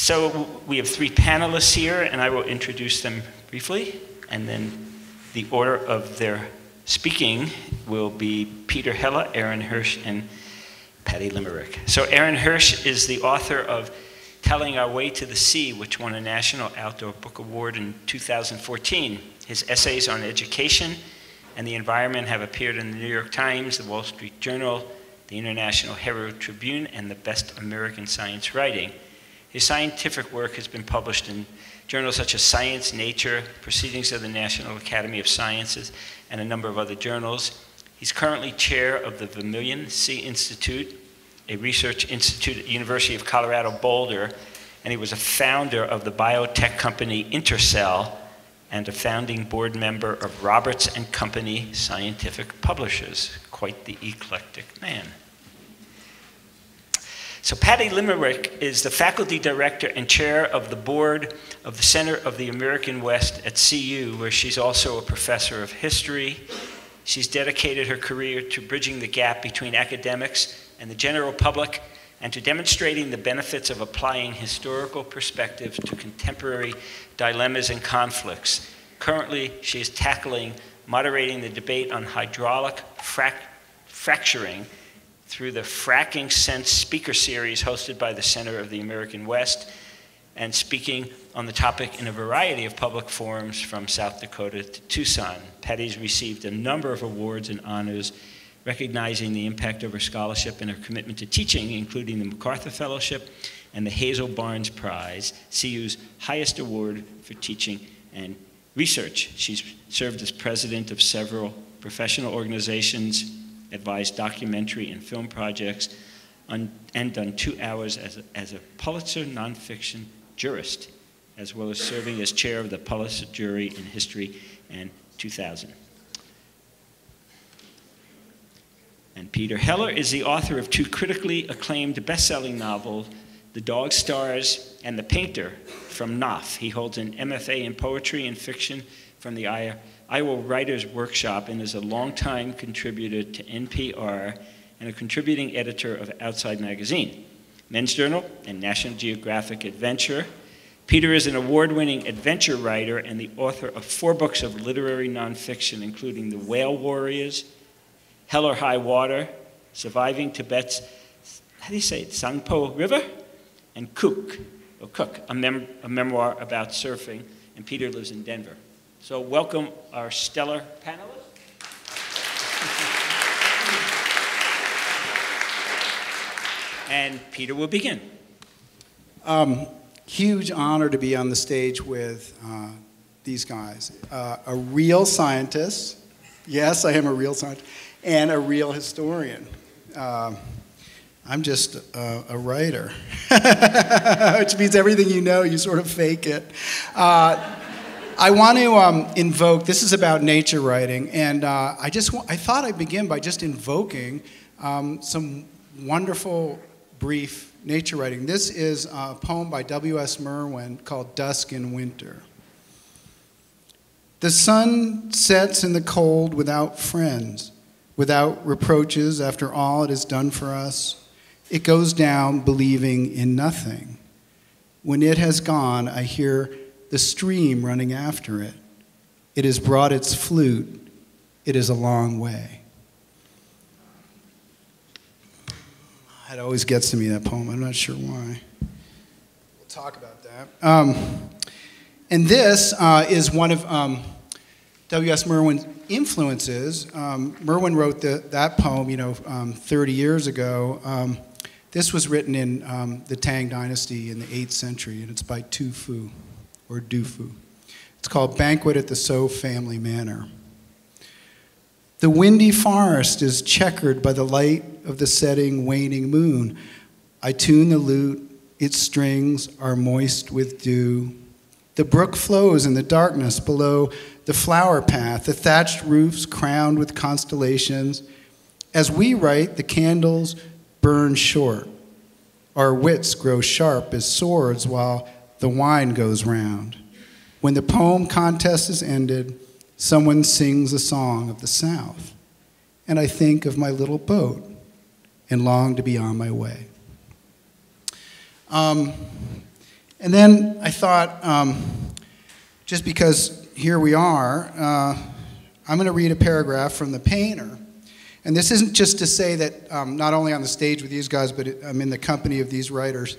So we have three panelists here, and I will introduce them briefly, and then the order of their speaking will be Peter Heller, Aaron Hirsh, and Patty Limerick. So Aaron Hirsh is the author of Telling Our Way to the Sea, which won a National Outdoor Book Award in 2014. His essays on education and the environment have appeared in the New York Times, the Wall Street Journal, the International Herald Tribune, and the Best American Science Writing. His scientific work has been published in journals such as Science, Nature, Proceedings of the National Academy of Sciences, and a number of other journals. He's currently chair of the Vermilion Sea Institute, a research institute at the University of Colorado, Boulder, and he was a founder of the biotech company Intercell and a founding board member of Roberts and Company Scientific Publishers. Quite the eclectic man. So Patty Limerick is the faculty director and chair of the board of the Center of the American West at CU, where she's also a professor of history. She's dedicated her career to bridging the gap between academics and the general public, and to demonstrating the benefits of applying historical perspective to contemporary dilemmas and conflicts. Currently, she is moderating the debate on hydraulic fracturing through the Fracking Sense speaker series hosted by the Center of the American West, and speaking on the topic in a variety of public forums from South Dakota to Tucson. Patty's received a number of awards and honors recognizing the impact of her scholarship and her commitment to teaching, including the MacArthur Fellowship and the Hazel Barnes Prize, CU's highest award for teaching and research. She's served as president of several professional organizations, advised documentary and film projects, and done 2 hours as a Pulitzer nonfiction jurist, as well as serving as chair of the Pulitzer Jury in History in 2000. And Peter Heller is the author of two critically acclaimed best-selling novels, The Dog Stars and The Painter, from Knopf. He holds an MFA in poetry and fiction from the Iowa Writers Workshop and is a longtime contributor to NPR and a contributing editor of Outside Magazine, Men's Journal, and National Geographic Adventure. Peter is an award-winning adventure writer and the author of 4 books of literary nonfiction, including The Whale Warriors, Hell or High Water, Surviving Tibet's, how do you say it, Sangpo River, and Cook, a memoir about surfing, and Peter lives in Denver. So welcome our stellar panelists. And Peter will begin. Huge honor to be on the stage with these guys. A real scientist, yes, I am a real scientist, and a real historian. I'm just a writer, which means everything you know, you sort of fake it. I want to invoke, this is about nature writing, and I thought I'd begin by just invoking some wonderful, brief nature writing. This is a poem by W.S. Merwin called Dusk in Winter. The sun sets in the cold without friends, without reproaches after all it has done for us. It goes down believing in nothing. When it has gone, I hear the stream running after it. It has brought its flute. It is a long way. It always gets to me, that poem. I'm not sure why. We'll talk about that. And this is one of W.S. Merwin's influences. Merwin wrote that poem, 30 years ago. This was written in the Tang Dynasty in the 8th century, and it's by Tu Fu, or Du Fu. It's called Banquet at the So Family Manor. The windy forest is checkered by the light of the setting, waning moon. I tune the lute, its strings are moist with dew. The brook flows in the darkness below the flower path, the thatched roofs crowned with constellations. As we write, the candles burn short. Our wits grow sharp as swords while the wine goes round. When the poem contest is ended, someone sings a song of the South, and I think of my little boat and long to be on my way. And then I thought, just because here we are, I'm going to read a paragraph from The Painter. And this isn't just to say that not only on the stage with these guys, but I'm in the company of these writers.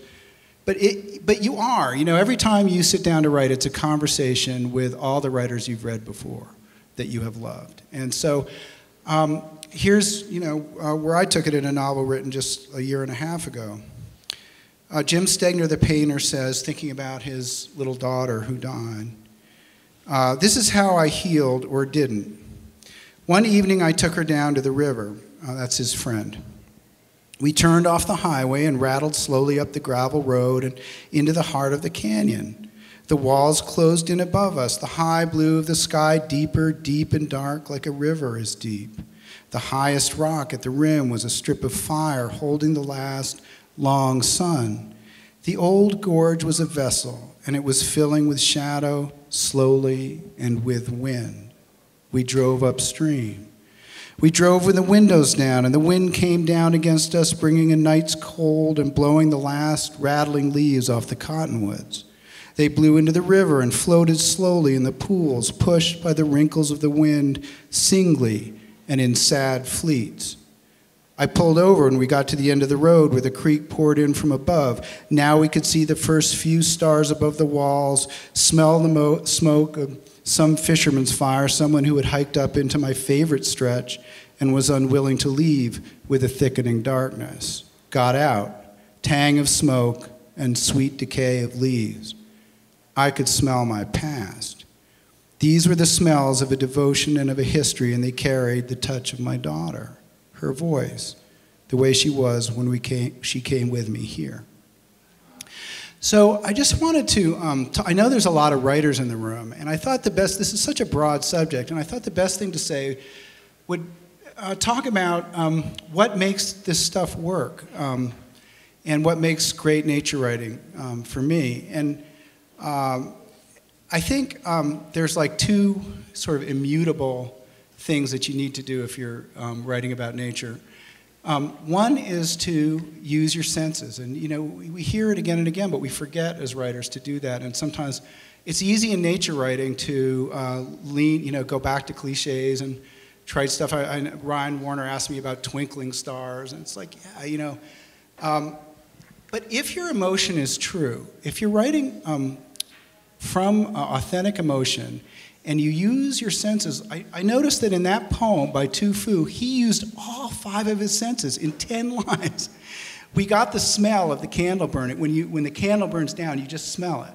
But you are. You know, every time you sit down to write, it's a conversation with all the writers you've read before that you have loved. And so here's, where I took it in a novel written just a year and a half ago. Jim Stegner, the painter, says, thinking about his little daughter who died, this is how I healed or didn't. One evening I took her down to the river. That's his friend. We turned off the highway and rattled slowly up the gravel road and into the heart of the canyon. The walls closed in above us, the high blue of the sky deeper, deep and dark like a river is deep. The highest rock at the rim was a strip of fire holding the last long sun. The old gorge was a vessel, and it was filling with shadow slowly and with wind. We drove upstream. We drove with the windows down, and the wind came down against us, bringing a night's cold and blowing the last rattling leaves off the cottonwoods. They blew into the river and floated slowly in the pools, pushed by the wrinkles of the wind, singly and in sad fleets. I pulled over and we got to the end of the road where the creek poured in from above. Now we could see the first few stars above the walls, smell the smoke of some fisherman's fire, someone who had hiked up into my favorite stretch and was unwilling to leave with the thickening darkness. Got out, tang of smoke and sweet decay of leaves. I could smell my past. These were the smells of a devotion and of a history, and they carried the touch of my daughter, her voice, the way she was when she came with me here. So I just wanted to, I know there's a lot of writers in the room, and I thought this is such a broad subject, and I thought the best thing to say would talk about what makes this stuff work and what makes great nature writing for me. And I think there's like two sort of immutable things that you need to do if you're writing about nature. One is to use your senses, and we hear it again and again, but we forget as writers to do that. And sometimes it's easy in nature writing to go back to cliches and trite stuff. Ryan Warner asked me about twinkling stars, and it's like, yeah, but if your emotion is true, if you're writing from authentic emotion, and you use your senses. I noticed that in that poem by Tu Fu, he used all 5 of his senses in 10 lines. We got the smell of the candle burning. When the candle burns down, you just smell it.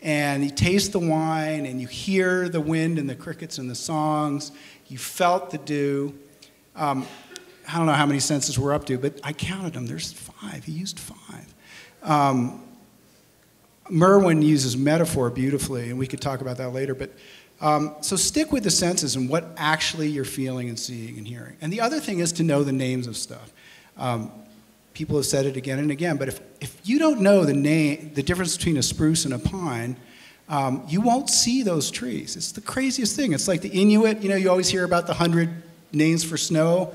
And you taste the wine, and you hear the wind and the crickets and the songs. You felt the dew. I don't know how many senses we're up to, but I counted them. There's 5. He used 5. Merwin uses metaphor beautifully, and we could talk about that later. But so stick with the senses and what actually you're feeling and seeing and hearing. And the other thing is to know the names of stuff. People have said it again and again, but if you don't know the difference between a spruce and a pine, you won't see those trees. It's the craziest thing. It's like the Inuit. You always hear about the 100 names for snow.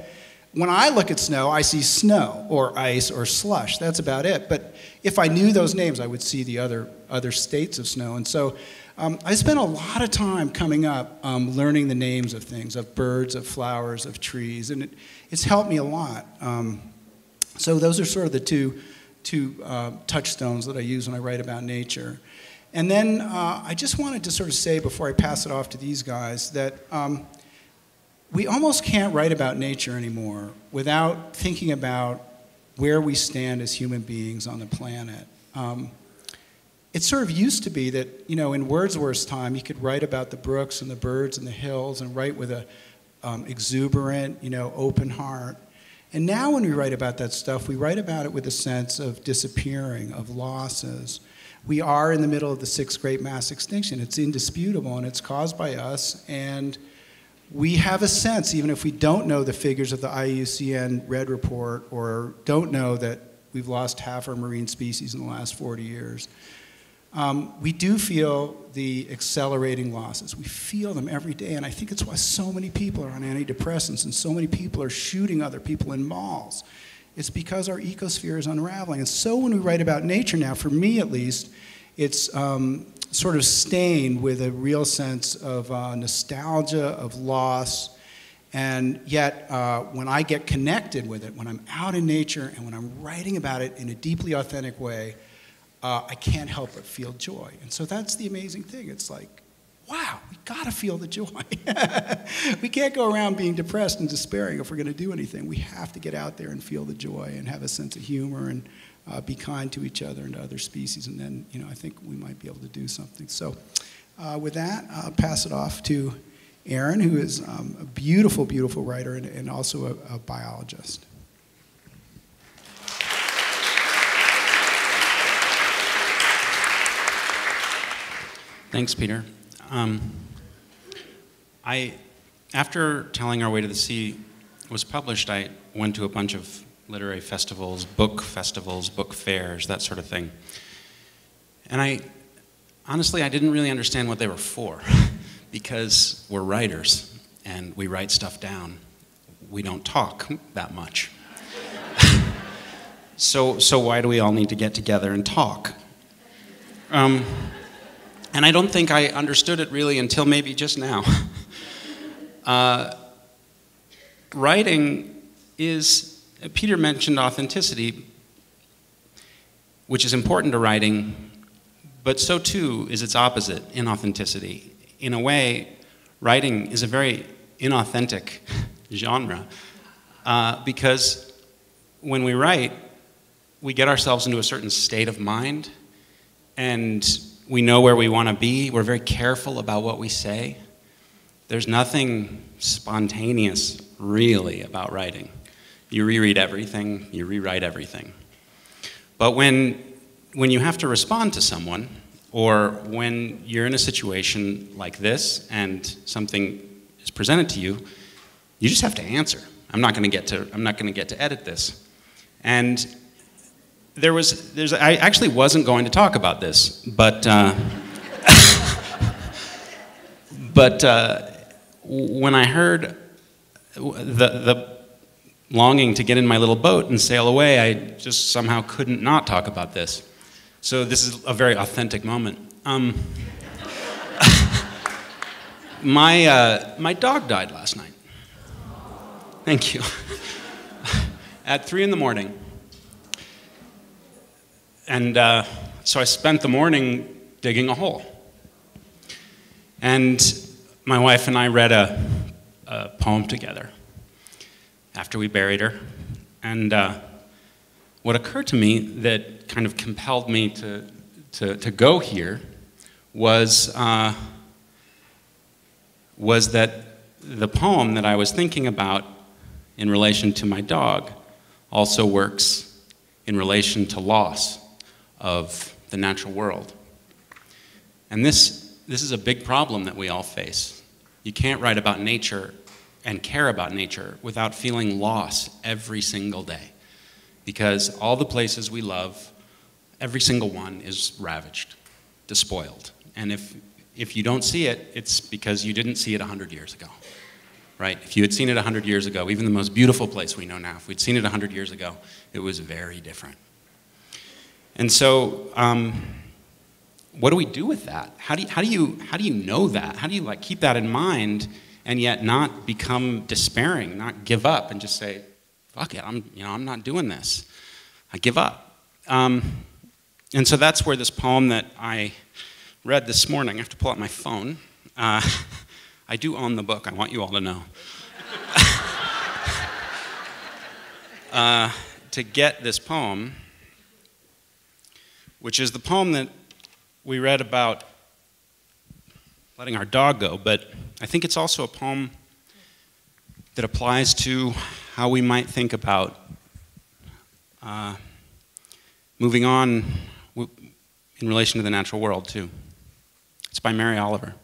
When I look at snow, I see snow or ice or slush. That's about it. But if I knew those names, I would see the other states of snow. And so I spent a lot of time coming up learning the names of things, of birds, of flowers, of trees, and it's helped me a lot. So those are sort of the two touchstones that I use when I write about nature. And then I just wanted to sort of say before I pass it off to these guys that we almost can't write about nature anymore without thinking about where we stand as human beings on the planet. It sort of used to be that, in Wordsworth's time, you could write about the brooks and the birds and the hills and write with a exuberant, open heart. And now when we write about that stuff, we write about it with a sense of disappearing, of losses. We are in the middle of the 6th great mass extinction. It's indisputable, and it's caused by us. And we have a sense, even if we don't know the figures of the IUCN Red Report or don't know that we've lost half our marine species in the last 40 years, we do feel the accelerating losses. We feel them every day, and I think it's why so many people are on antidepressants and so many people are shooting other people in malls. It's because our ecosphere is unraveling. And so when we write about nature now, for me at least, it's sort of stained with a real sense of nostalgia, of loss. And yet, when I get connected with it, when I'm out in nature and when I'm writing about it in a deeply authentic way, I can't help but feel joy. And so that's the amazing thing. It's like, wow, we gotta feel the joy. We can't go around being depressed and despairing if we're gonna do anything. We have to get out there and feel the joy and have a sense of humor and be kind to each other and to other species. And then, I think we might be able to do something. So with that, I'll pass it off to Aaron, who is a beautiful, beautiful writer and also a biologist. Thanks, Peter. After Telling Our Way to the Sea was published, I went to a bunch of literary festivals, book fairs, that sort of thing. And honestly, I didn't really understand what they were for, because we're writers, and we write stuff down. We don't talk that much. So why do we all need to get together and talk? And I don't think I understood it really until maybe just now. Writing is, Peter mentioned authenticity, which is important to writing, but so too is its opposite, inauthenticity. In a way, writing is a very inauthentic genre, because when we write, we get ourselves into a certain state of mind, and we know where we want to be. We're very careful about what we say. There's nothing spontaneous, really, about writing. You reread everything, you rewrite everything. But when you have to respond to someone, or when you're in a situation like this and something is presented to you, you just have to answer. I'm not going to get to edit this. And I actually wasn't going to talk about this, but when I heard the longing to get in my little boat and sail away, I just somehow couldn't not talk about this. So this is a very authentic moment. My dog died last night. Thank you. At 3 in the morning. And so I spent the morning digging a hole. And my wife and I read a poem together after we buried her. And what occurred to me that kind of compelled me to go here was that the poem that I was thinking about in relation to my dog also works in relation to loss of the natural world. And this is a big problem that we all face. You can't write about nature and care about nature without feeling loss every single day, because all the places we love, every single one is ravaged, despoiled. And if you don't see it, it's because you didn't see it 100 years ago, right? If you had seen it 100 years ago, even the most beautiful place we know now, if we'd seen it 100 years ago, it was very different. And so, what do we do with that? How do you know that? How do you keep that in mind and yet not become despairing, not give up and just say, fuck it, I'm not doing this. I give up. And so that's where this poem that I read this morning, I have to pull out my phone. I do own the book, I want you all to know. To get this poem, which is the poem that we read about letting our dog go, but I think it's also a poem that applies to how we might think about moving on in relation to the natural world, too. It's by Mary Oliver.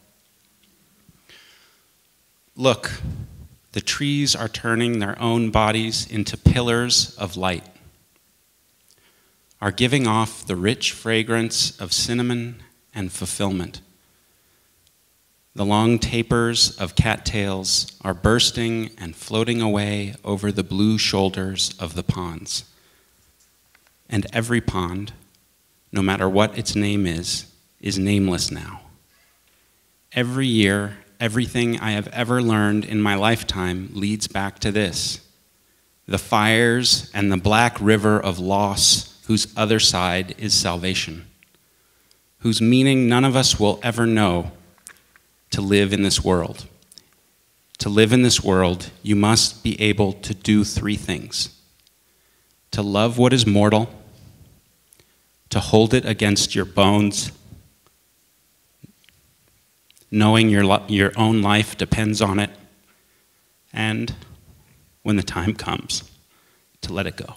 Look, the trees are turning their own bodies into pillars of light, are giving off the rich fragrance of cinnamon and fulfillment. The long tapers of cattails are bursting and floating away over the blue shoulders of the ponds. And every pond, no matter what its name is nameless now. Every year, everything I have ever learned in my lifetime leads back to this: the fires and the black river of loss whose other side is salvation, whose meaning none of us will ever know. To live in this world. To live in this world, you must be able to do three things: to love what is mortal, to hold it against your bones, knowing your own life depends on it, and when the time comes, to let it go.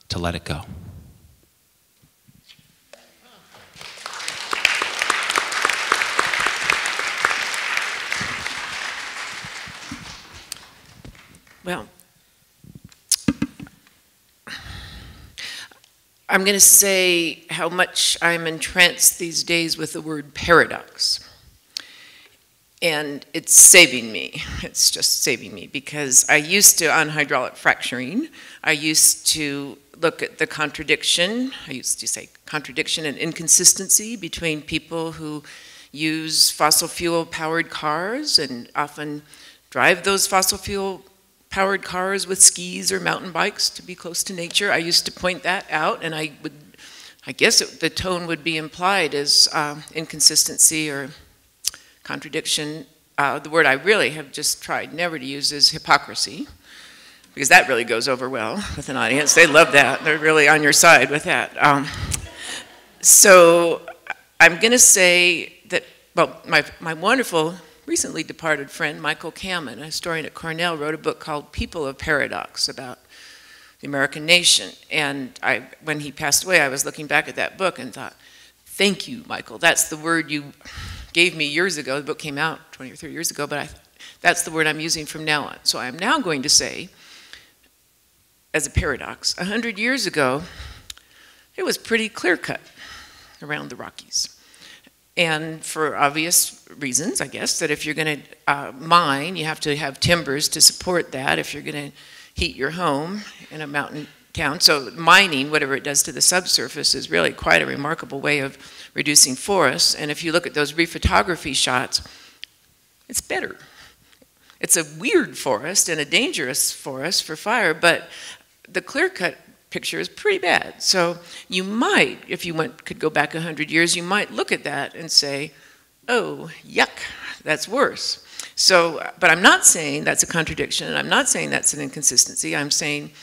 To let it go. Well, I'm going to say how much I'm entranced these days with the word paradox. And it's saving me. It's just saving me, because I used to, on hydraulic fracturing, I used to look at the contradiction. I used to say contradiction and inconsistency between people who use fossil fuel powered cars and often drive those fossil fuel powered cars with skis or mountain bikes to be close to nature. I used to point that out, and I guess the tone would be implied as inconsistency or contradiction. The word I really have just tried never to use is hypocrisy, because that really goes over well with an audience. They love that. They're really on your side with that. So I'm going to say that, well, my wonderful recently departed friend, Michael Kamen, a historian at Cornell, wrote a book called People of Paradox about the American nation. And when he passed away, I was looking back at that book and thought, thank you, Michael. That's the word you gave me years ago. The book came out 20 or 30 years ago, but that's the word I'm using from now on. So I'm now going to say, as a paradox, 100 years ago, it was pretty clear-cut around the Rockies. And for obvious reasons, I guess, that if you're going to mine, you have to have timbers to support that if you're going to heat your home in a mountain town. So mining, whatever it does to the subsurface, is really quite a remarkable way of reducing forests. And if you look at those rephotography shots, it's better. It's a weird forest and a dangerous forest for fire, but the clear-cut picture is pretty bad. So you might, if you could go back 100 years, you might look at that and say, oh, yuck, that's worse. So, but I'm not saying that's a contradiction. I'm not saying that's an inconsistency. I'm saying,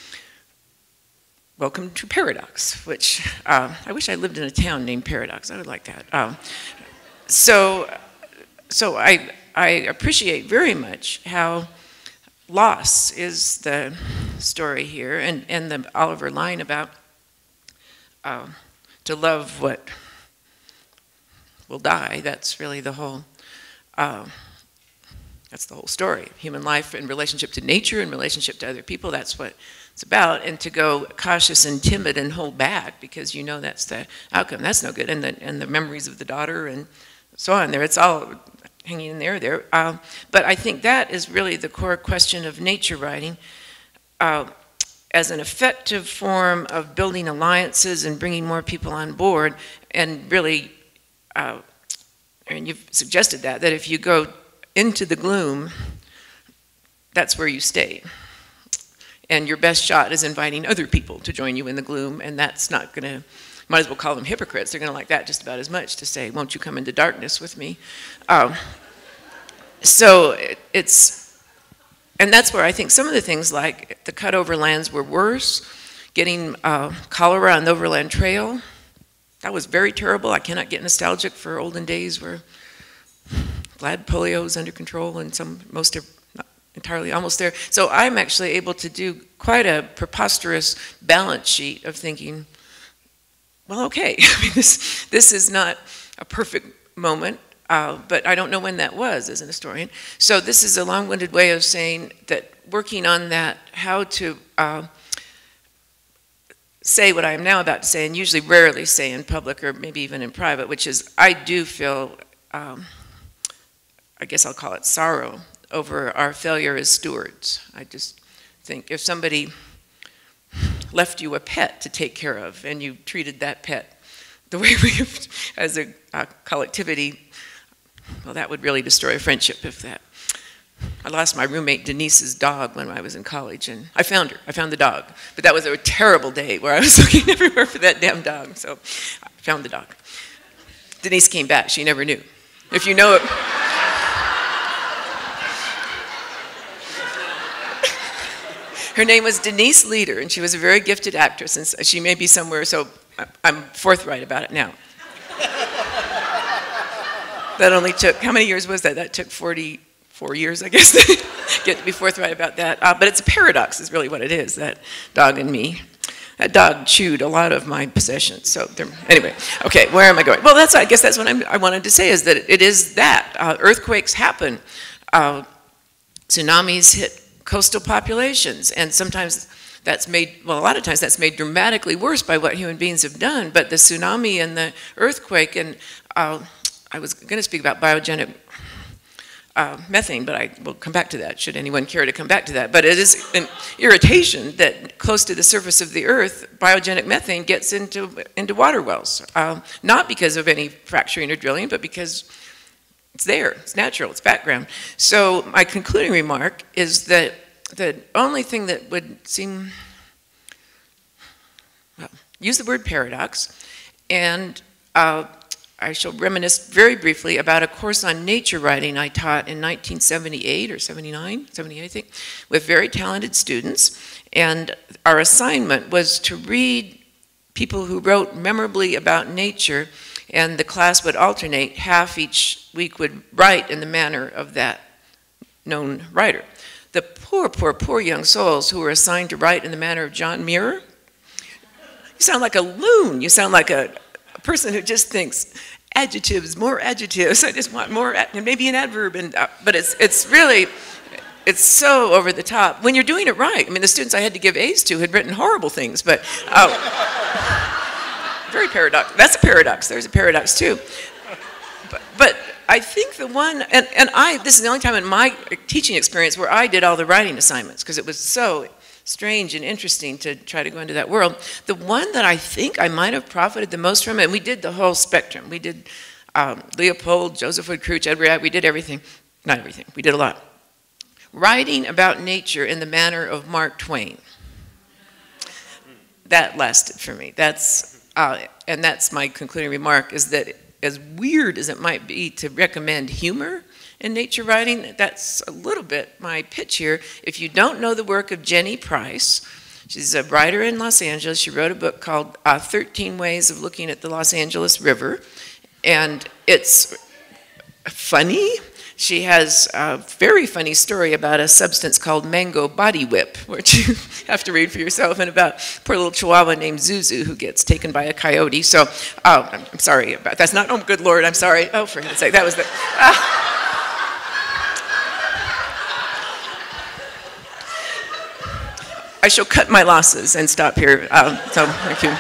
welcome to Paradox, which I wish I lived in a town named Paradox. I would like that. So I appreciate very much how loss is the story here, and the Oliver line about to love what will die. That's really the whole. That's the whole story. Human life in relationship to nature, in relationship to other people. That's what it's about. And to go cautious and timid and hold back because you know that's the outcome. That's no good. And the memories of the daughter and so on. There, it's all hanging in there. But I think that is really the core question of nature writing. As an effective form of building alliances and bringing more people on board, and really, and you've suggested that if you go into the gloom, that's where you stay. And your best shot is inviting other people to join you in the gloom, and that's not gonna, might as well call them hypocrites. They're gonna like that just about as much, to say, won't you come into darkness with me? So and that's where I think some of the things like the cutover lands were worse. Getting cholera on the Overland Trail, that was very terrible. I cannot get nostalgic for olden days where glad polio is under control and most are not entirely almost there. So I'm actually able to do quite a preposterous balance sheet of thinking, well, okay, I mean, this is not a perfect moment. But I don't know when that was as an historian. So this is a long-winded way of saying that working on that, how to say what I am now about to say, and usually rarely say in public or maybe even in private, which is I do feel, I guess I'll call it sorrow over our failure as stewards. I just think if somebody left you a pet to take care of and you treated that pet the way we, as a collectivity, well, that would really destroy a friendship if that. I lost my roommate Denise's dog when I was in college, and I found her. I found the dog. But that was a terrible day where I was looking everywhere for that damn dog, so I found the dog. Denise came back. She never knew. If you know it. Her name was Denise Leader, and she was a very gifted actress, and she may be somewhere, so I'm forthright about it now. That only took, how many years was that? That took 44 years, I guess, to get to be forthright about that. But it's a paradox is really what it is, that dog and me. That dog chewed a lot of my possessions. So anyway, okay, where am I going? Well, I guess that's what I wanted to say, is that it is that. Earthquakes happen. Tsunamis hit coastal populations, and sometimes that's made, well, a lot of times that's made dramatically worse by what human beings have done. But the tsunami and the earthquake, and I was going to speak about biogenic methane, but I will come back to that, should anyone care to come back to that. But it is an irritation that close to the surface of the earth, biogenic methane gets into water wells. Not because of any fracturing or drilling, but because it's there, it's natural, it's background. So my concluding remark is that the only thing that would seem, well, use the word paradox, and I shall reminisce very briefly about a course on nature writing I taught in 1978 or 78, I think, with very talented students. And our assignment was to read people who wrote memorably about nature, and the class would alternate. Half each week would write in the manner of that known writer. The poor, poor, poor young souls who were assigned to write in the manner of John Muir, you sound like a loon. You sound like a person who just thinks adjectives, more adjectives. I just want more, maybe an adverb, but it's really, it's so over the top when you're doing it right. I mean, the students I had to give A's to had written horrible things, but very paradox. That's a paradox. There's a paradox too. But I think the one, and this is the only time in my teaching experience where I did all the writing assignments, because it was so strange and interesting to try to go into that world. The one that I think I might have profited the most from, and we did the whole spectrum. We did Leopold, Joseph Wood Crouch, Edward Abbey, we did everything. Not everything, we did a lot. Writing about nature in the manner of Mark Twain. That lasted for me. And that's my concluding remark, is that as weird as it might be to recommend humor in nature writing, that's a little bit my pitch here. If you don't know the work of Jenny Price, she's a writer in Los Angeles. She wrote a book called 13 Ways of Looking at the Los Angeles River, and it's funny. She has a very funny story about a substance called mango body whip, which you have to read for yourself, and about a poor little chihuahua named Zuzu who gets taken by a coyote. So, I'm sorry about that's not, oh good Lord, I'm sorry. Oh, for heaven's sake, that was the, I shall cut my losses and stop here. So, thank you.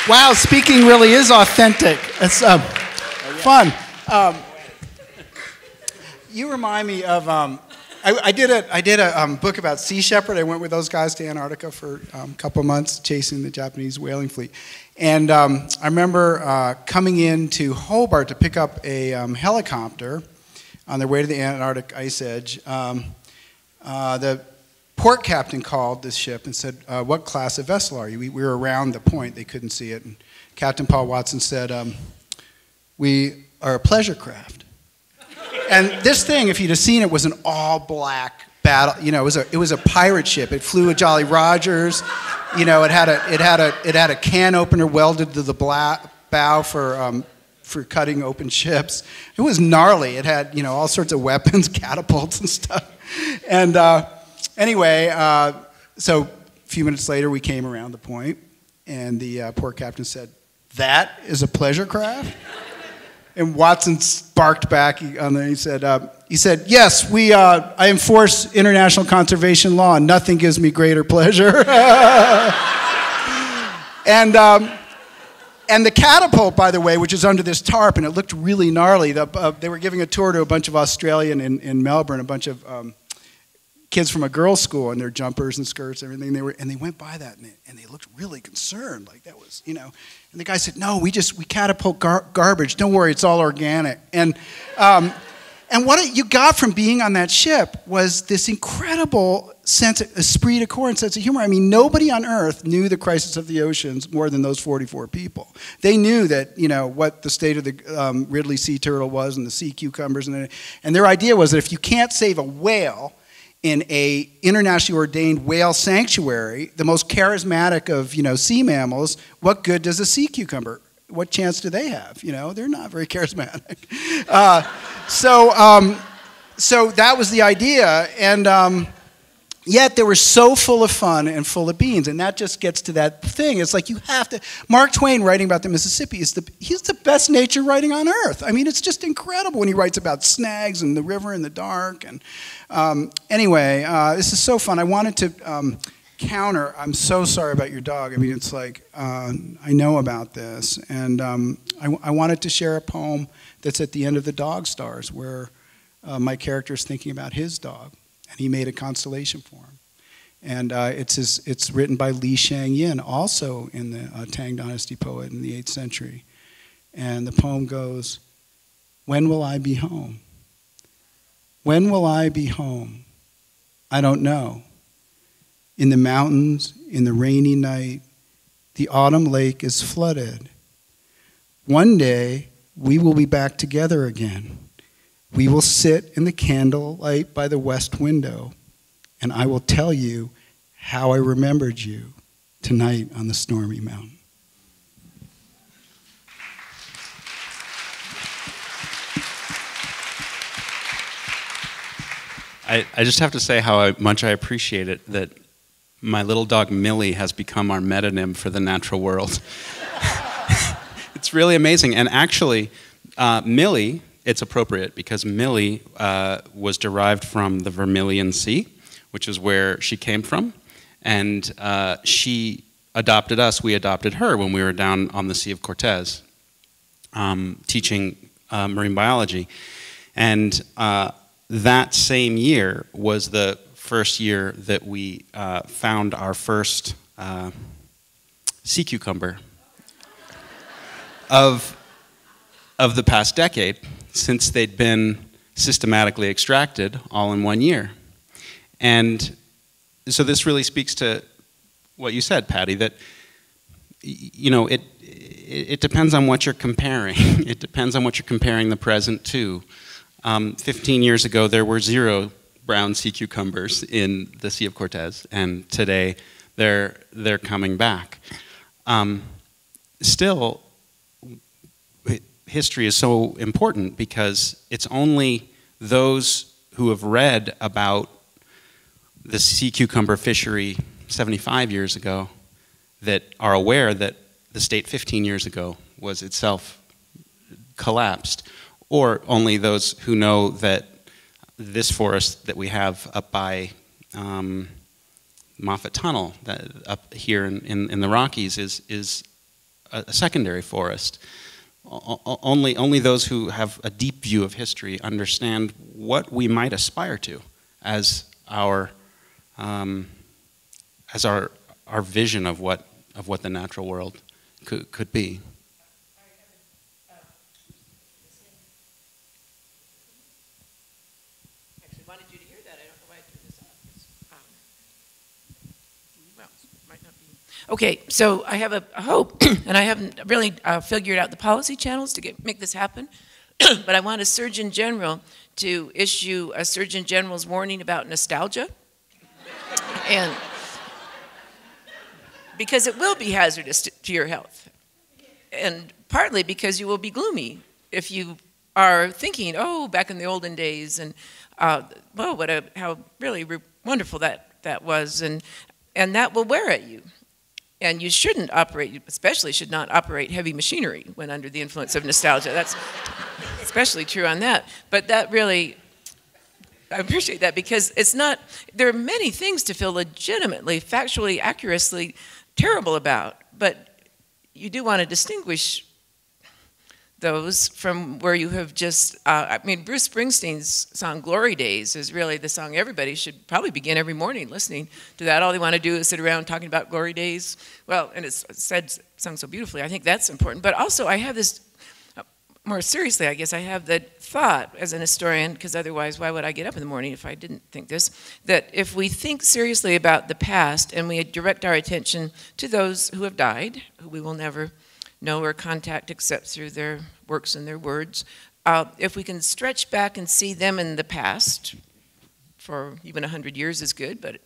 Wow, speaking really is authentic. It's fun. You remind me of, I did a book about Sea Shepherd. I went with those guys to Antarctica for a couple months chasing the Japanese whaling fleet. And I remember coming into Hobart to pick up a helicopter on their way to the Antarctic ice edge. The port captain called this ship and said, what class of vessel are you? We were around the point, they couldn't see it. And Captain Paul Watson said, we are a pleasure craft. And this thing, if you'd have seen it, was an all black battle, you know, it was a pirate ship. It flew a Jolly Rogers, you know, it had a can opener welded to the bow for cutting open ships. It was gnarly. It had, you know, all sorts of weapons, catapults and stuff. And anyway, so a few minutes later, we came around the point, and the port captain said, "That is a pleasure craft?" And Watson barked back. He said, "Yes, I enforce international conservation law, and nothing gives me greater pleasure." And the catapult, by the way, which is under this tarp, and it looked really gnarly. They were giving a tour to a bunch of Australian in Melbourne, a bunch of kids from a girls' school in their jumpers and skirts, and everything. They went by that, and they looked really concerned, like that was, you know. And the guy said, "No, we catapult garbage. Don't worry, it's all organic." And what you got from being on that ship was this incredible sense of esprit de corps and sense of humor. I mean, nobody on Earth knew the crisis of the oceans more than those 44 people. They knew that, you know, what the state of the Ridley sea turtle was and the sea cucumbers, and their idea was that if you can't save a whale in a internationally ordained whale sanctuary, the most charismatic of, you know, sea mammals, what good does a sea cucumber? What chance do they have? You know, they're not very charismatic. So that was the idea, and yet they were so full of fun and full of beans, and that just gets to that thing. It's like you have to. Mark Twain, writing about the Mississippi, he's the best nature writing on earth. I mean, it's just incredible when he writes about snags and the river in the dark. And anyway, this is so fun. I wanted to counter. I'm so sorry about your dog. I mean, it's like I know about this, and I wanted to share a poem that's at the end of the Dog Stars, where my character is thinking about his dog, and he made a constellation for him. And it's written by Li Shang-yin, also in the Tang Dynasty poet in the 8th century. And the poem goes, "When will I be home? When will I be home? I don't know. In the mountains, in the rainy night, the autumn lake is flooded. One day, we will be back together again. We will sit in the candlelight by the west window, and I will tell you how I remembered you tonight on the stormy mountain." I just have to say how much I appreciate it that my little dog Millie has become our metonym for the natural world. It's really amazing. And actually, Millie, it's appropriate because Millie was derived from the Vermilion Sea, which is where she came from. And she adopted us, we adopted her when we were down on the Sea of Cortez, teaching marine biology. And that same year was the first year that we found our first sea cucumber of the past decade, since they'd been systematically extracted all in 1 year. And so this really speaks to what you said, Patty, that, you know, it depends on what you're comparing. It depends on what you're comparing the present to. 15 years ago, there were 0 brown sea cucumbers in the Sea of Cortez, and today they're coming back. Still, history is so important because it's only those who have read about the sea cucumber fishery 75 years ago that are aware that the state 15 years ago was itself collapsed, or only those who know that this forest that we have up by Moffat Tunnel, that up here in the Rockies, is a secondary forest. Only those who have a deep view of history understand what we might aspire to as our vision of what the natural world could be. Actually wanted you to hear that. I don't know why I turned this off. Well, it might not be. Okay, so I have a hope, and I haven't really figured out the policy channels to make this happen, but I want a Surgeon General to issue a Surgeon General's warning about nostalgia, and because it will be hazardous to your health, and partly because you will be gloomy if you are thinking, oh, back in the olden days, and well, how really wonderful that was, and that will wear at you. And you shouldn't operate, especially should not operate heavy machinery when under the influence of nostalgia. That's especially true on that. But that really, I appreciate that, because it's not, there are many things to feel legitimately, factually, accurately terrible about, but you do want to distinguish those from where you have just, I mean, Bruce Springsteen's song Glory Days is really the song everybody should probably begin every morning listening to that. All they want to do is sit around talking about glory days. Well, and it's sung so beautifully. I think that's important. But also I have this, more seriously, I guess, I have the thought as an historian, because otherwise why would I get up in the morning if I didn't think this, that if we think seriously about the past and we direct our attention to those who have died, who we will never know or contact except through their works and their words. If we can stretch back and see them in the past, for even 100 years is good, but a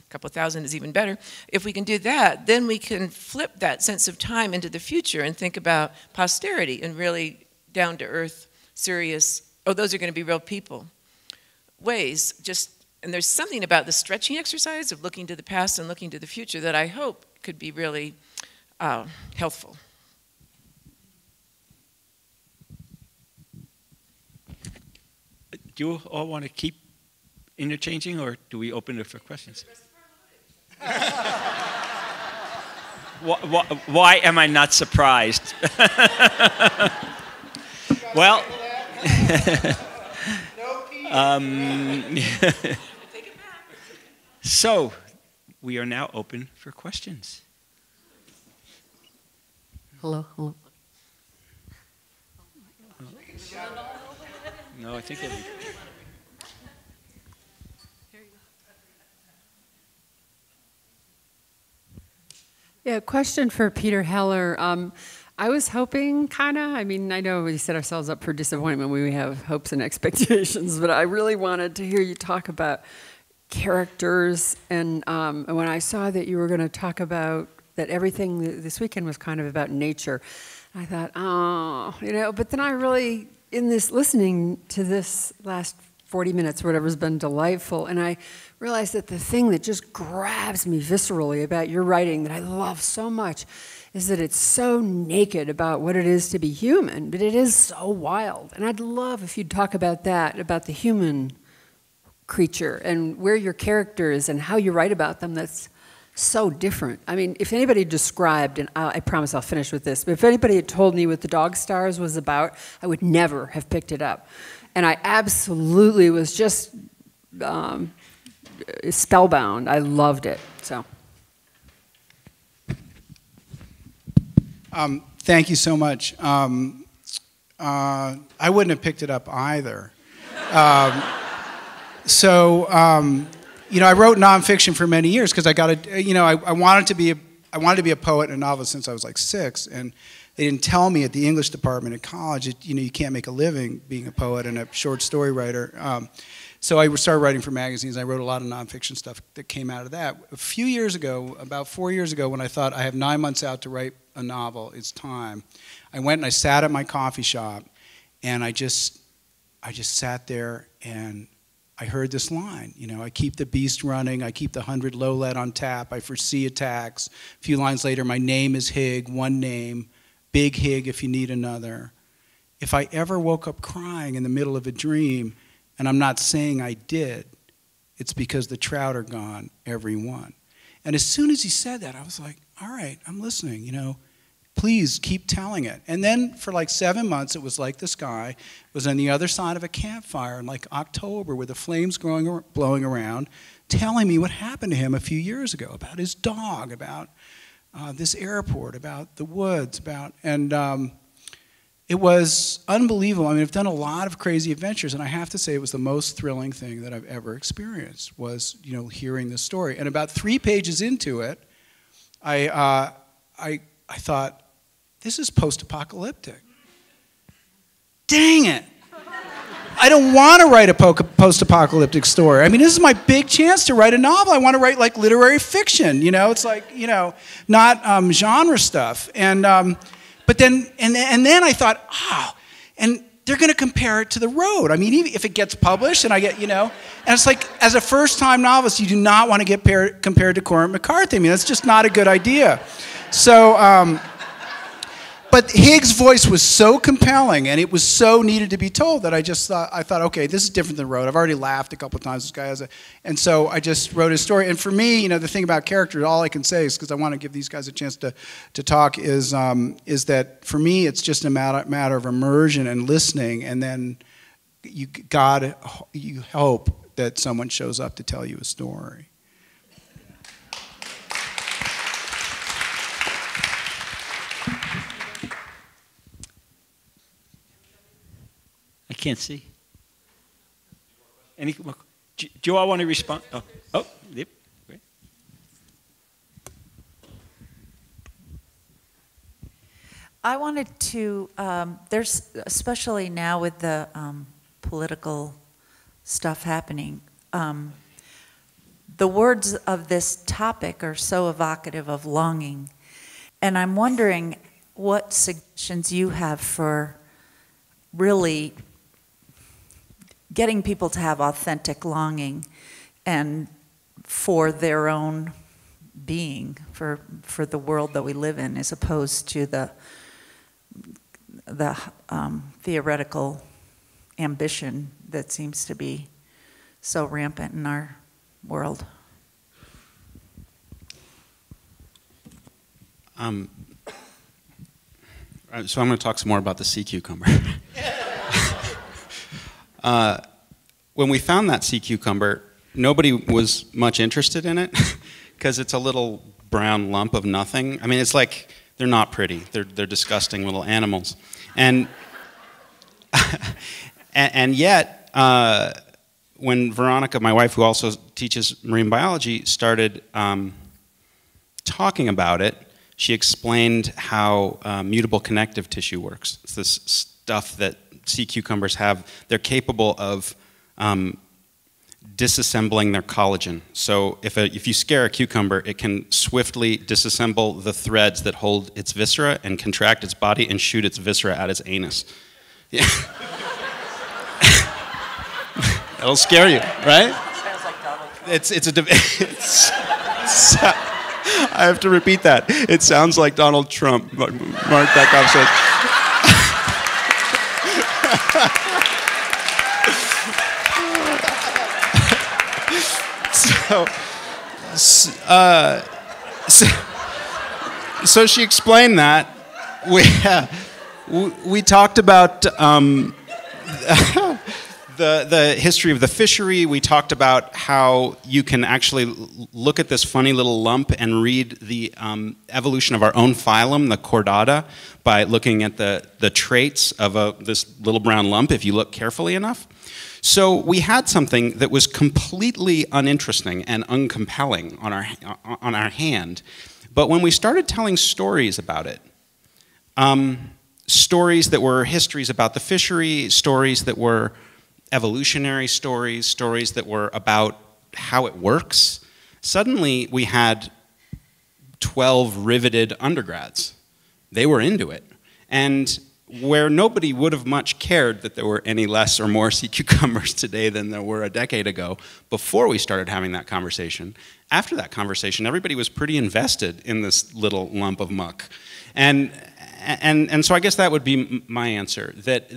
couple thousand is even better. If we can do that, then we can flip that sense of time into the future and think about posterity and really down-to-earth, serious, oh, those are going to be real people ways. And there's something about the stretching exercise of looking to the past and looking to the future that I hope could be really healthful. Do you all want to keep interchanging, or do we open it for questions? Why am I not surprised? Well, so we are now open for questions. Hello, hello. No, I think it'll be. Yeah, question for Peter Heller. I was hoping, I mean, I know we set ourselves up for disappointment when we have hopes and expectations, but I really wanted to hear you talk about characters. And when I saw that you were going to talk about that everything this weekend was kind of about nature, I thought, oh, you know, but then I really, in this, listening to this last 40 minutes, whatever's been delightful, and I realized that the thing that just grabs me viscerally about your writing that I love so much is that it's so naked about what it is to be human, but it is so wild. And I'd love if you'd talk about that, about the human creature and where your character is and how you write about them that's so different. I mean, if anybody described, and I promise I'll finish with this, but if anybody had told me what The Dog Stars was about, I would never have picked it up. And I absolutely was just spellbound. I loved it, so. Thank you so much. I wouldn't have picked it up either. You know, I wrote nonfiction for many years because I got a, you know, I wanted to be a poet and a novelist since I was like 6, and they didn't tell me at the English department at college, you know, you can't make a living being a poet and a short story writer. So I started writing for magazines. I wrote a lot of nonfiction stuff that came out of that. A few years ago, about 4 years ago, when I thought I have 9 months out to write a novel, it's time, I went and I sat at my coffee shop, and I just sat there and I heard this line, you know, I keep the beast running, I keep the 100 low lead on tap, I foresee attacks. A few lines later, my name is Hig, one name, big Hig if you need another. If I ever woke up crying in the middle of a dream, and I'm not saying I did, it's because the trout are gone, every one. And as soon as he said that, I was like, all right, I'm listening, you know, please keep telling it. And then for like 7 months, it was like this guy was on the other side of a campfire in like October with the flames blowing around, telling me what happened to him a few years ago, about his dog, about this airport, about the woods, and it was unbelievable. I mean, I've done a lot of crazy adventures, and I have to say it was the most thrilling thing that I've ever experienced was, you know, hearing this story. And about 3 pages into it, I thought, this is post-apocalyptic. Dang it. I don't want to write a post-apocalyptic story. I mean, this is my big chance to write a novel. I want to write like literary fiction, you know? It's like, you know, not genre stuff. And but then, and then I thought, oh, and they're going to compare it to The Road. I mean, even if it gets published and I get, you know, and it's like, as a first-time novelist, you do not want to get compared to Cormac McCarthy. I mean, that's just not a good idea. So, but Higgs' voice was so compelling, and it was so needed to be told that I thought, okay, this is different than Road. I've already laughed a couple of times. This guy has and so I just wrote his story. And for me, the thing about characters, all I can say is, because I want to give these guys a chance to talk, is that for me, it's just a matter of immersion and listening, and then you hope that someone shows up to tell you a story. I can't see. Any? Do you all want to respond? Oh, yep. Great. I wanted to. There's especially now with the political stuff happening. The words of this topic are so evocative of longing, and I'm wondering what suggestions you have for really getting people to have authentic longing and for their own being, for the world that we live in, as opposed to the theoretical ambition that seems to be so rampant in our world. So I'm going to talk some more about the sea cucumber. When we found that sea cucumber, nobody was much interested in it because it's a little brown lump of nothing. I mean, it's like, they're not pretty. They're disgusting little animals. And and yet, when Veronica, my wife, who also teaches marine biology, started talking about it, she explained how mutable connective tissue works. It's this stuff that sea cucumbers have. They're capable of disassembling their collagen. So if you scare a cucumber, it can swiftly disassemble the threads that hold its viscera and contract its body and shoot its viscera at its anus. Yeah. That'll scare you, right? Sounds like Donald Trump. I have to repeat that. It sounds like Donald Trump, Marc Bekoff said. So she explained that. We talked about the history of the fishery. We talked about how you can actually look at this funny little lump and read the evolution of our own phylum, the chordata, by looking at the traits of this little brown lump if you look carefully enough. So we had something that was completely uninteresting and uncompelling on our hand. But when we started telling stories about it, stories that were histories about the fishery, stories that were evolutionary stories, stories that were about how it works, suddenly we had 12 riveted undergrads. They were into it. And where nobody would have much cared that there were any less or more sea cucumbers today than there were a decade ago, before we started having that conversation, after that conversation, everybody was pretty invested in this little lump of muck. And so I guess that would be my answer, that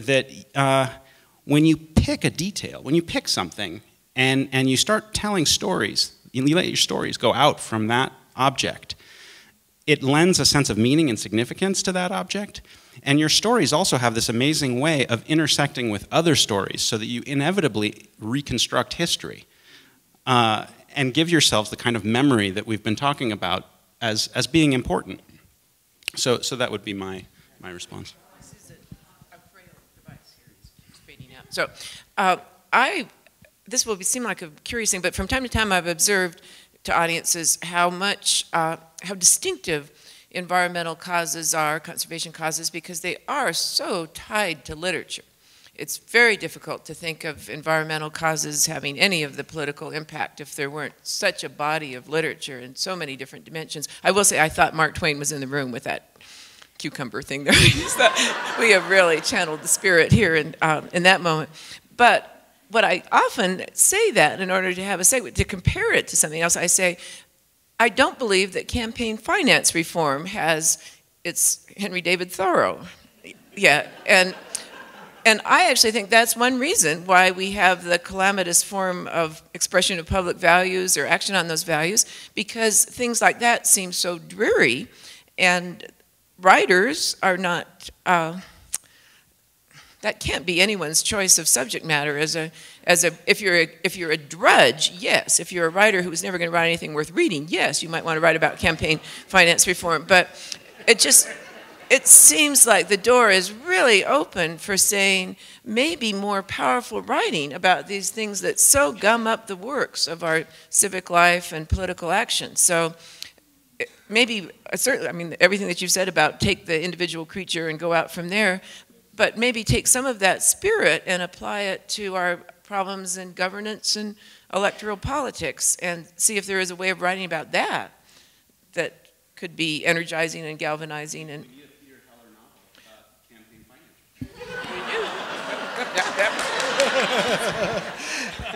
when you pick a detail, when you pick something, and you start telling stories, you let your stories go out from that object, it lends a sense of meaning and significance to that object. And your stories also have this amazing way of intersecting with other stories so that you inevitably reconstruct history and give yourselves the kind of memory that we've been talking about as being important. So that would be my response. This is a frail device here. It's fading out. So this will seem like a curious thing, but from time to time I've observed to audiences how distinctive environmental causes are, conservation causes, because they are so tied to literature. It's very difficult to think of environmental causes having any of the political impact if there weren't such a body of literature in so many different dimensions. I will say I thought Mark Twain was in the room with that cucumber thing there. We have really channeled the spirit here in that moment. But what I often say that in order to have a segue, to compare it to something else, I say, I don't believe that campaign finance reform has it's Henry David Thoreau. Yeah, and I actually think that's one reason why we have the calamitous form of expression of public values or action on those values, because things like that seem so dreary, and writers are not, that can't be anyone's choice of subject matter. If you're a drudge, yes. If you're a writer who was never going to write anything worth reading, yes, you might want to write about campaign finance reform, but it seems like the door is really open for saying maybe more powerful writing about these things that so gum up the works of our civic life and political action. So maybe, certainly, I mean, everything that you've said about take the individual creature and go out from there, but maybe take some of that spirit and apply it to our problems in governance and electoral politics and see if there is a way of writing about that that could be energizing and galvanizing. And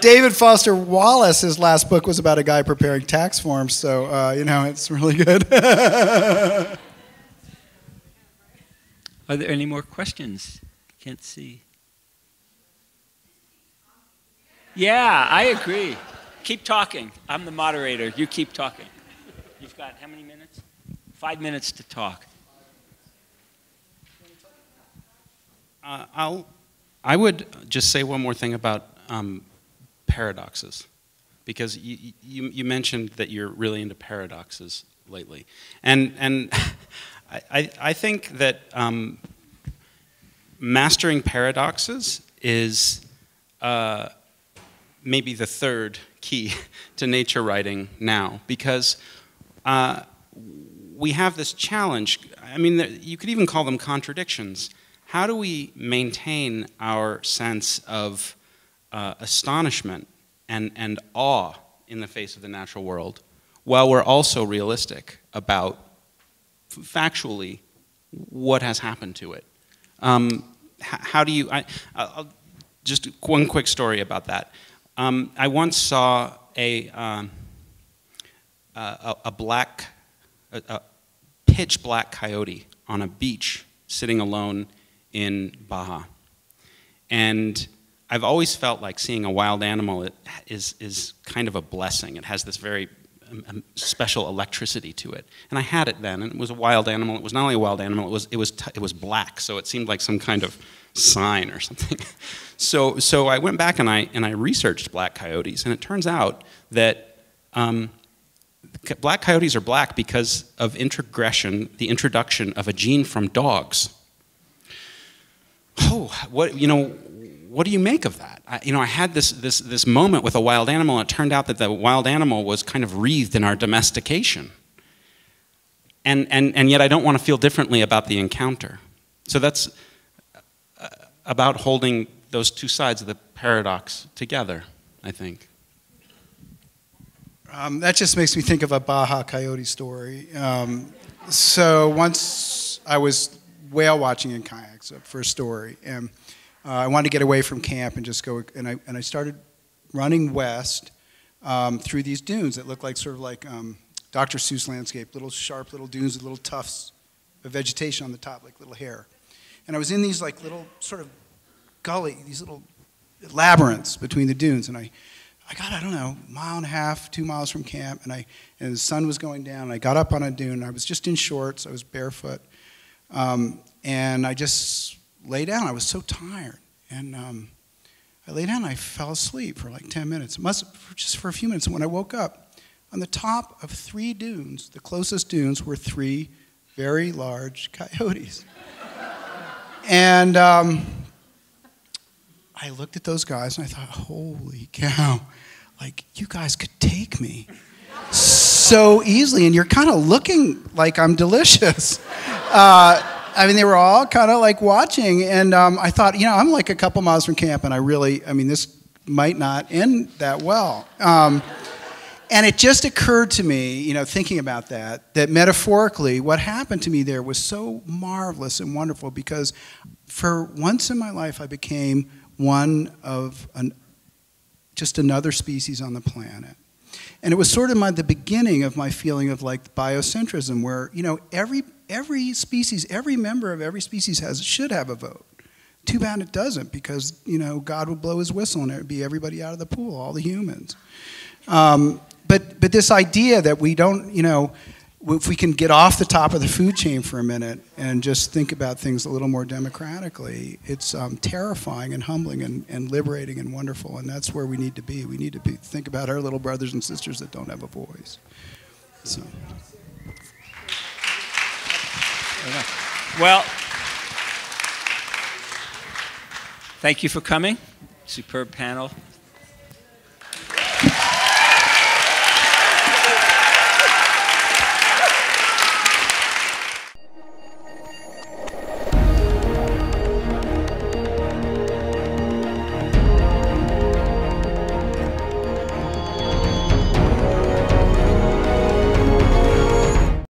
David Foster Wallace's last book was about a guy preparing tax forms, so you know, it's really good. Are there any more questions? Can't see. Yeah, I agree. Keep talking. I'm the moderator. You keep talking. You've got how many minutes? 5 minutes to talk. I would just say one more thing about paradoxes, because you mentioned that you're really into paradoxes lately, and I think that mastering paradoxes is maybe the third key to nature writing now, because we have this challenge. I mean, you could even call them contradictions. How do we maintain our sense of astonishment and awe in the face of the natural world while we're also realistic about factually what has happened to it? How do you, I'll just one quick story about that. I once saw a pitch black coyote on a beach sitting alone in Baja. And I've always felt like seeing a wild animal is kind of a blessing. It has this very special electricity to it. And I had it then, and it was a wild animal. It was not only a wild animal, it was black, so it seemed like some kind of sign or something. So I went back and I researched black coyotes, and it turns out that black coyotes are black because of introgression, the introduction of a gene from dogs. Oh, what do you make of that? I had this moment with a wild animal, and it turned out that the wild animal was kind of wreathed in our domestication. And yet I don't want to feel differently about the encounter. So that's about holding those two sides of the paradox together, I think. That just makes me think of a Baja coyote story. So once I was whale watching in kayaks for a story, and I wanted to get away from camp and just go, and I started running west through these dunes that looked like sort of like Dr. Seuss landscape, little sharp little dunes with little tufts of vegetation on the top, like little hair. And I was in these like little sort of gully, these little labyrinths between the dunes, and I got, I don't know, 1.5 miles, 2 miles from camp, and the sun was going down, and I got up on a dune, and I was just in shorts, I was barefoot, and I just lay down. I was so tired, and I lay down and I fell asleep for like 10 minutes, just for a few minutes, and when I woke up, on the top of 3 dunes, the closest dunes were 3 very large coyotes. And I looked at those guys and I thought, holy cow, like you guys could take me so easily, and you're kind of looking like I'm delicious. I mean, they were all kind of like watching, and I thought, I'm like a couple miles from camp, and this might not end that well. And it just occurred to me, thinking about that metaphorically, what happened to me there was so marvelous and wonderful, because for once in my life, I became one of just another species on the planet. And it was sort of the beginning of my feeling of like biocentrism, where, every species, every member of every species should have a vote. Too bad it doesn't, because, you know, God would blow his whistle and it would be everybody out of the pool, all the humans. But this idea that we don't, you know, if we can get off the top of the food chain for a minute and just think about things a little more democratically, it's terrifying and humbling and liberating and wonderful, and that's where we need to be. We need to think about our little brothers and sisters that don't have a voice. So. Well, thank you for coming. Superb panel.